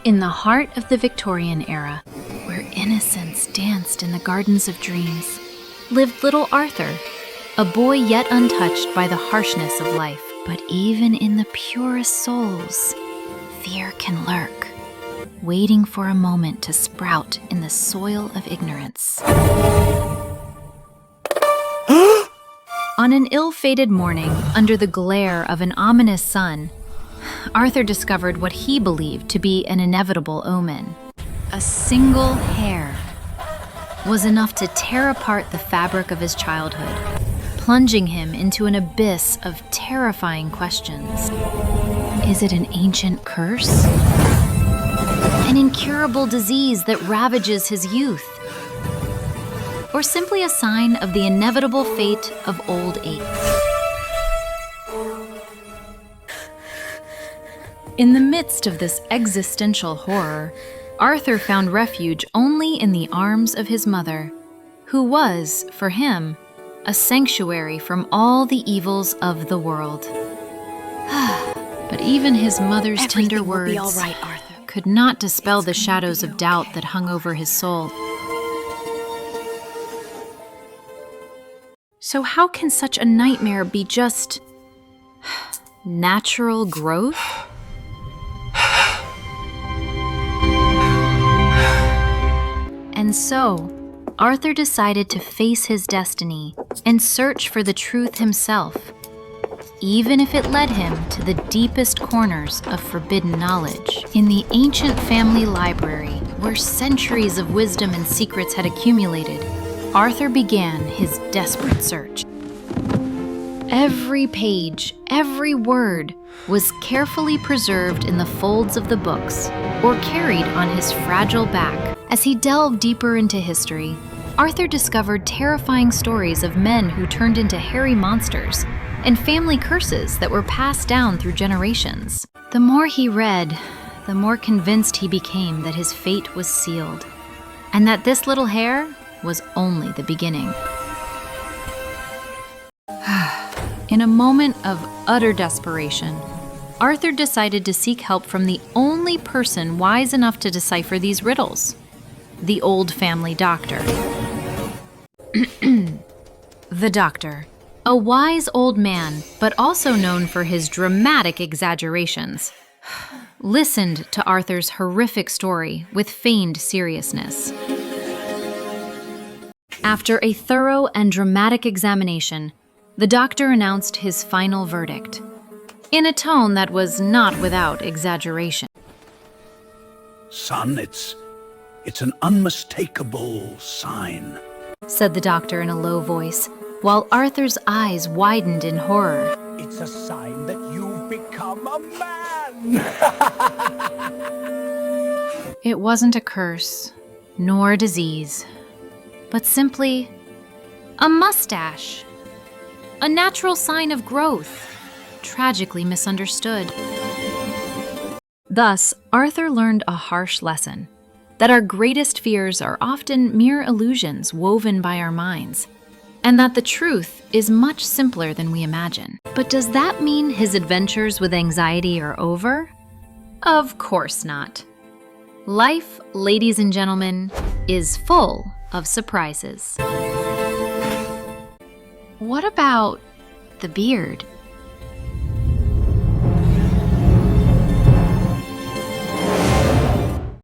In the heart of the Victorian era, where innocence danced in the gardens of dreams, lived little Arthur, a boy yet untouched by the harshness of life. But even in the purest souls, fear can lurk, waiting for a moment to sprout in the soil of ignorance. On an ill-fated morning, under the glare of an ominous sun, Arthur discovered what he believed to be an inevitable omen. A single hair was enough to tear apart the fabric of his childhood, plunging him into an abyss of terrifying questions. Is it an ancient curse? An incurable disease that ravages his youth? Or simply a sign of the inevitable fate of old age? In the midst of this existential horror, Arthur found refuge only in the arms of his mother, who was, for him, a sanctuary from all the evils of the world. But even his mother's tender words will be all right, Arthur. Could not dispel the shadows of doubt that hung over his soul. So how can such a nightmare be just natural growth? And so, Arthur decided to face his destiny and search for the truth himself, even if it led him to the deepest corners of forbidden knowledge. In the ancient family library, where centuries of wisdom and secrets had accumulated, Arthur began his desperate search. Every page, every word, was carefully preserved in the folds of the books or carried on his fragile back. As he delved deeper into history, Arthur discovered terrifying stories of men who turned into hairy monsters and family curses that were passed down through generations. The more he read, the more convinced he became that his fate was sealed, and that this little hair was only the beginning. In a moment of utter desperation, Arthur decided to seek help from the only person wise enough to decipher these riddles: the old family doctor. The doctor, a wise old man, but also known for his dramatic exaggerations, listened to Arthur's horrific story with feigned seriousness. After a thorough and dramatic examination, the doctor announced his final verdict, in a tone that was not without exaggeration. Son, it's an unmistakable sign, said the doctor in a low voice, while Arthur's eyes widened in horror. It's a sign that you've become a man! It wasn't a curse, nor a disease, but simply a mustache. A natural sign of growth, tragically misunderstood. Thus, Arthur learned a harsh lesson, that our greatest fears are often mere illusions woven by our minds, and that the truth is much simpler than we imagine. But does that mean his adventures with anxiety are over? Of course not. Life, ladies and gentlemen, is full of surprises. What about the beard?